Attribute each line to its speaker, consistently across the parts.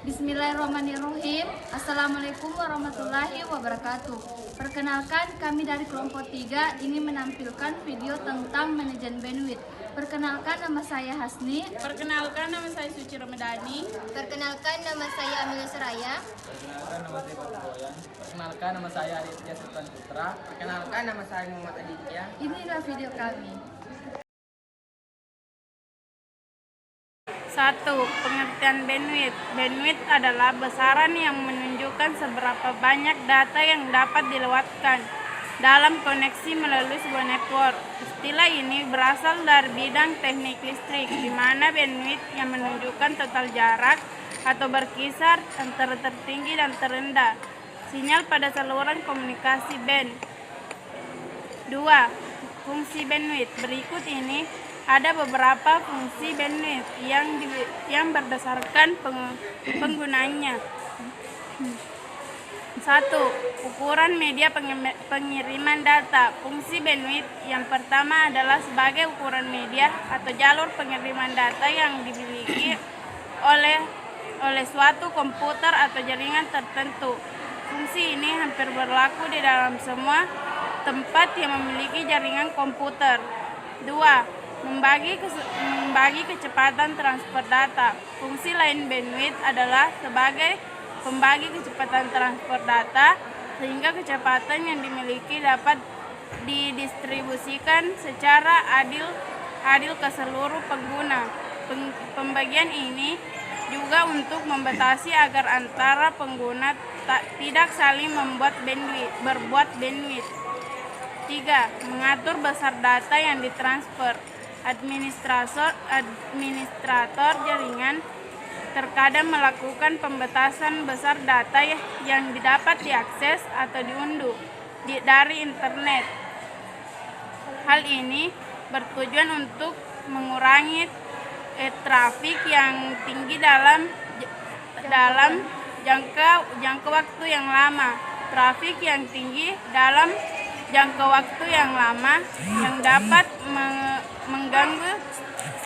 Speaker 1: Bismillahirrahmanirrahim. Assalamualaikum warahmatullahi wabarakatuh. Perkenalkan, kami dari kelompok 3 ingin menampilkan video tentang manajemen bandwidth. Perkenalkan, nama saya Hasni.
Speaker 2: Perkenalkan, nama saya Suci Ramadhani.
Speaker 3: Perkenalkan, nama saya Amelia Seraya.
Speaker 4: Perkenalkan, nama saya Pak Boyan. Perkenalkan, nama saya Aditya Sultan Putra.
Speaker 5: Perkenalkan, nama saya Muhammad Aditya.
Speaker 1: Inilah video kami.
Speaker 2: 1. Pengertian bandwidth. Bandwidth adalah besaran yang menunjukkan seberapa banyak data yang dapat dilewatkan dalam koneksi melalui sebuah network. Istilah ini berasal dari bidang teknik listrik, di mana bandwidth yang menunjukkan total jarak atau berkisar antara tertinggi dan terendah sinyal pada saluran komunikasi band. 2. Fungsi bandwidth. Berikut ini ada beberapa fungsi bandwidth yang berdasarkan penggunanya. 1. Ukuran media pengiriman data. Fungsi bandwidth yang pertama adalah sebagai ukuran media atau jalur pengiriman data yang dimiliki oleh suatu komputer atau jaringan tertentu. Fungsi ini hampir berlaku di dalam semua tempat yang memiliki jaringan komputer. 2. Membagi kecepatan transfer data. Fungsi lain bandwidth adalah sebagai pembagi kecepatan transfer data, sehingga kecepatan yang dimiliki dapat didistribusikan secara adil ke seluruh pengguna. Pembagian ini juga untuk membatasi agar antara pengguna tidak saling berbuat bandwidth. 3. Mengatur besar data yang ditransfer. Administrator jaringan terkadang melakukan pembatasan besar data yang dapat diakses atau diunduh dari internet. Hal ini bertujuan untuk mengurangi trafik yang tinggi dalam jangka waktu yang lama. Trafik yang tinggi dalam jangka waktu yang lama yang dapat mengganggu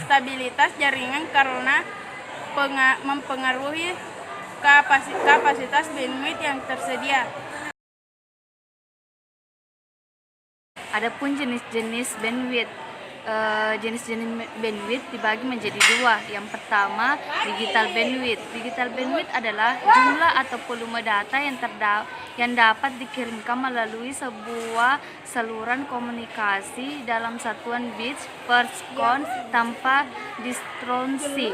Speaker 2: stabilitas jaringan karena mempengaruhi kapasitas bandwidth yang tersedia.
Speaker 1: Adapun jenis-jenis bandwidth. Jenis-jenis bandwidth dibagi menjadi 2. Yang pertama, digital bandwidth. Digital bandwidth adalah jumlah atau volume data yang dapat dikirimkan melalui sebuah saluran komunikasi dalam satuan bits per second tanpa distorsi.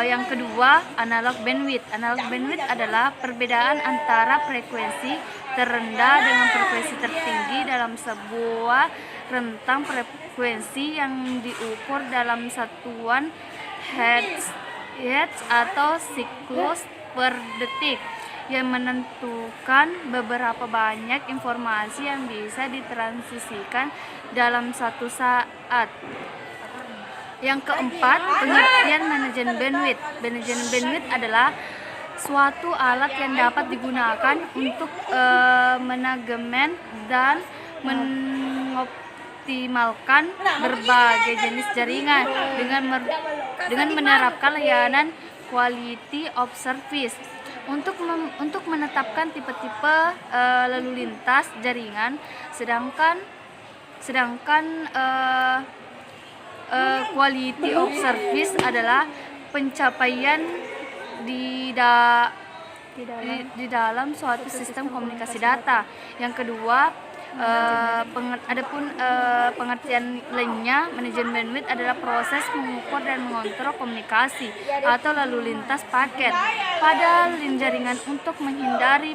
Speaker 1: Yang kedua, analog bandwidth. Analog bandwidth adalah perbedaan antara frekuensi terendah dengan frekuensi tertinggi dalam sebuah rentang frekuensi yang diukur dalam satuan hertz atau siklus per detik, yang menentukan beberapa banyak informasi yang bisa ditransmisikan dalam satu saat. Yang keempat, pengertian manajemen bandwidth. Manajemen bandwidth adalah suatu alat yang dapat digunakan untuk manajemen dan mengoptimalkan berbagai jenis jaringan dengan menerapkan layanan quality of service untuk menetapkan tipe-tipe lalu lintas jaringan, sedangkan quality of service adalah pencapaian di dalam suatu sistem komunikasi data. Yang kedua, pengertian lainnya, manajemen bandwidth adalah proses mengukur dan mengontrol komunikasi atau lalu lintas paket pada jaringan untuk menghindari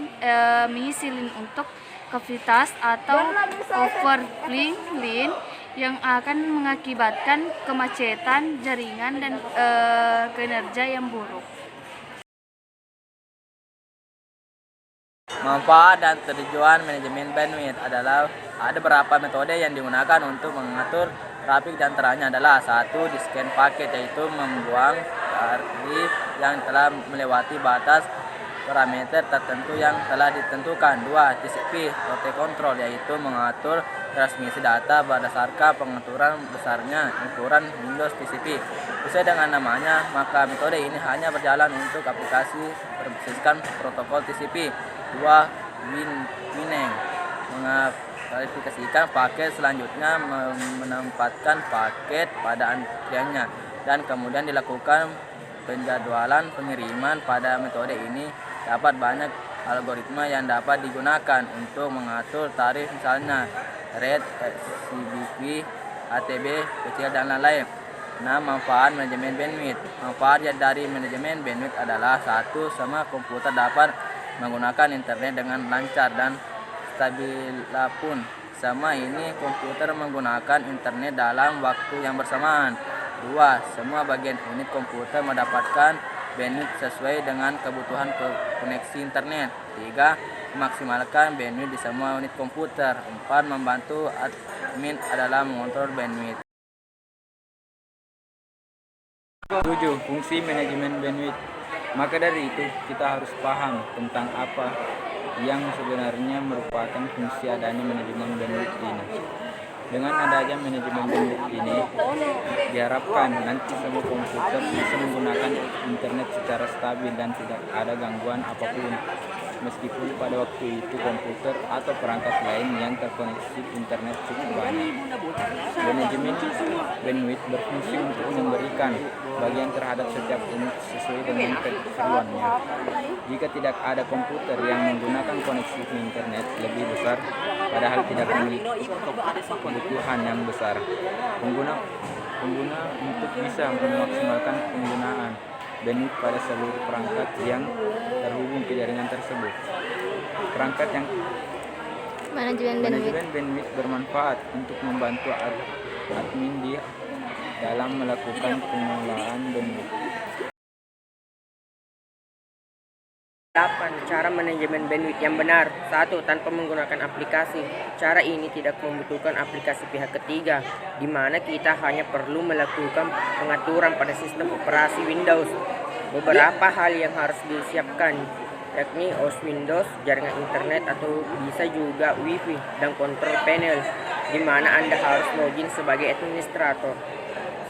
Speaker 1: mengisi link untuk kapasitas atau overflowing link yang akan mengakibatkan kemacetan jaringan dan kinerja yang buruk.
Speaker 4: Manfaat dan tujuan manajemen bandwidth adalah ada beberapa metode yang digunakan untuk mengatur trafik dan antaranya adalah 1. Di-scan paket, yaitu membuang tarif yang telah melewati batas parameter tertentu yang telah ditentukan. 2. TCP Route Control, yaitu mengatur transmisi data berdasarkan pengaturan besarnya ukuran Windows TCP. Sesuai dengan namanya, maka metode ini hanya berjalan untuk aplikasi berbasiskan protokol TCP. 2. Winning mengklarifikasikan paket, selanjutnya menempatkan paket pada antriannya dan kemudian dilakukan penjadwalan pengiriman. Pada metode ini dapat banyak algoritma yang dapat digunakan untuk mengatur tarif, misalnya rate, CBP, ATB kecil dan lain-lain. 6. Manfaat manajemen bandwidth. Manfaat dari manajemen bandwidth adalah: 1. Semua komputer dapat menggunakan internet dengan lancar dan stabil pun. Sama ini komputer menggunakan internet dalam waktu yang bersamaan. 2. Semua bagian unit komputer mendapatkan bandwidth sesuai dengan kebutuhan koneksi internet. 3. Memaksimalkan bandwidth di semua unit komputer. 4. Membantu admin adalah mengontrol bandwidth.
Speaker 6: 7. Fungsi manajemen bandwidth. Maka dari itu, kita harus paham tentang apa yang sebenarnya merupakan fungsi adanya manajemen bandwidth ini. Dengan adanya manajemen bandwidth ini, diharapkan nanti semua komputer bisa menggunakan internet secara stabil dan tidak ada gangguan apapun. Meskipun pada waktu itu komputer atau perangkat lain yang terkoneksi internet cukup banyak. Manajemen bandwidth berfungsi untuk memberikan bagian terhadap setiap unit sesuai dengan keperluannya. Jika tidak ada komputer yang menggunakan koneksi ke internet lebih besar, padahal tidak memiliki kebutuhan yang besar, pengguna untuk bisa memaksimalkan penggunaan bandwidth pada seluruh perangkat yang terhubung ke jaringan tersebut. Perangkat yang manajemen bandwidth bermanfaat untuk membantu admin dalam melakukan pengelolaan bandwidth.
Speaker 5: 8. Cara manajemen bandwidth yang benar. 1. Tanpa menggunakan aplikasi. Cara ini tidak membutuhkan aplikasi pihak ketiga, di mana kita hanya perlu melakukan pengaturan pada sistem operasi Windows. Beberapa hal yang harus disiapkan, yakni OS Windows, jaringan internet atau bisa juga WiFi, dan kontrol panel, di mana Anda harus login sebagai administrator.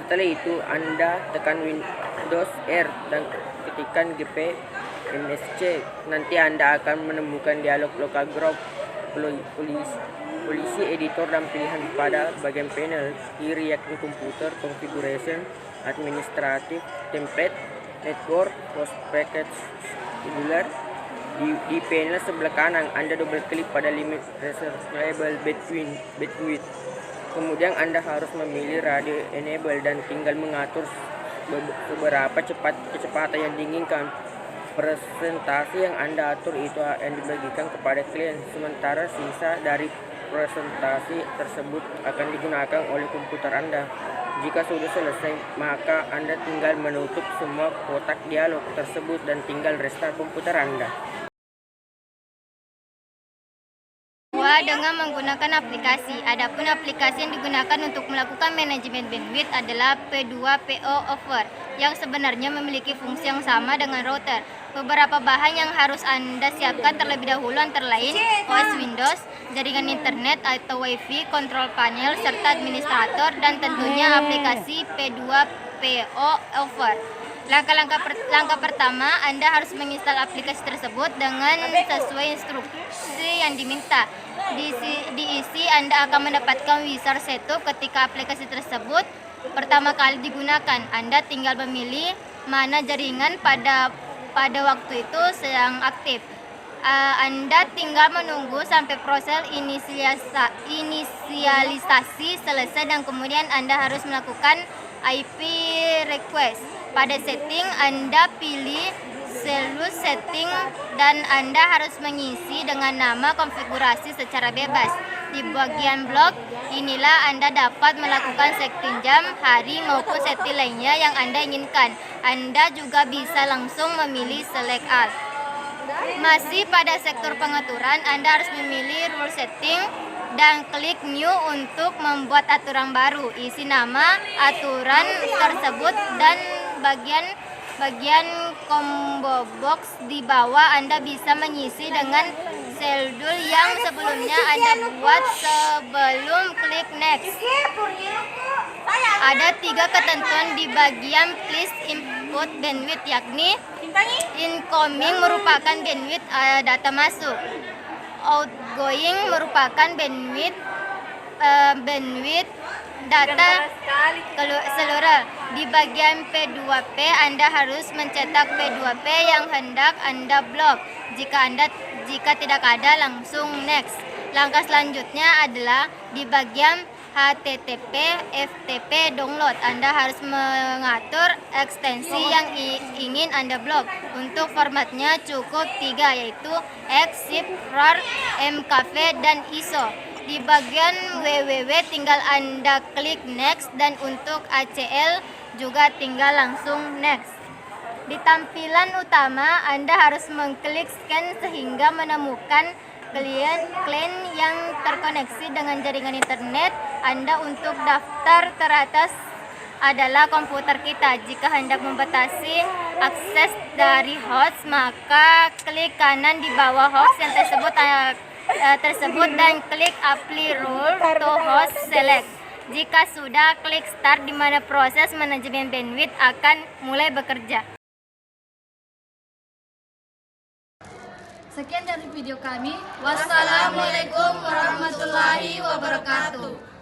Speaker 5: Setelah itu, Anda tekan Windows R dan ketikkan GP MSC. Nanti Anda akan menemukan dialog local group, polisi editor, dan pilihan pada bagian panel kiri, yakni computer configuration, administrative, template, network, host package, scheduler. Di panel sebelah kanan, Anda double klik pada limit reservable bandwidth. Kemudian Anda harus memilih radio enable dan tinggal mengatur beberapa kecepatan yang diinginkan. Presentasi yang Anda atur itu akan dibagikan kepada klien, sementara sisa dari presentasi tersebut akan digunakan oleh komputer Anda. Jika sudah selesai, maka Anda tinggal menutup semua kotak dialog tersebut dan tinggal restart komputer Anda.
Speaker 3: Dengan menggunakan aplikasi. Adapun aplikasi yang digunakan untuk melakukan manajemen bandwidth adalah P2PO over, yang sebenarnya memiliki fungsi yang sama dengan router. Beberapa bahan yang harus Anda siapkan terlebih dahulu antara lain OS Windows, jaringan internet atau WiFi, kontrol panel, serta administrator, dan tentunya aplikasi P2PO over. Langkah pertama, Anda harus menginstal aplikasi tersebut dengan sesuai instruksi yang diminta. Diisi, Anda akan mendapatkan wizard setup ketika aplikasi tersebut pertama kali digunakan. Anda tinggal memilih mana jaringan pada waktu itu sedang aktif. Anda tinggal menunggu sampai proses inisialisasi selesai dan kemudian Anda harus melakukan IP request. Pada setting, Anda pilih selus setting dan Anda harus mengisi dengan nama konfigurasi secara bebas. Di bagian blok inilah Anda dapat melakukan setting jam, hari maupun setting lainnya yang Anda inginkan. Anda juga bisa langsung memilih select all. Masih pada sektor pengaturan, Anda harus memilih rule setting dan klik new untuk membuat aturan baru. Isi nama aturan tersebut dan bagian bagian combo box di bawah Anda bisa mengisi dengan schedule yang sebelumnya Anda buat sebelum klik next. Ada 3 ketentuan di bagian please input bandwidth, yakni incoming merupakan bandwidth data masuk, outgoing merupakan bandwidth data seluruh. Di bagian P2P Anda harus mencetak P2P yang hendak Anda blok. Jika tidak ada, langsung next. Langkah selanjutnya adalah di bagian HTTP FTP download. Anda harus mengatur ekstensi yang ingin Anda blok. Untuk formatnya cukup 3, yaitu X, zip, RAR, MKV, dan ISO. Di bagian www tinggal Anda klik next, dan untuk ACL juga tinggal langsung next. Di tampilan utama Anda harus mengklik scan sehingga menemukan klien yang terkoneksi dengan jaringan internet Anda. Untuk daftar teratas adalah komputer kita. Jika hendak membatasi akses dari host, maka klik kanan di bawah host yang tersebut dan klik apply rule to host select. Jika sudah, klik start di mana proses manajemen bandwidth akan mulai bekerja.
Speaker 1: Sekian dari video kami. Wassalamualaikum warahmatullahi wabarakatuh.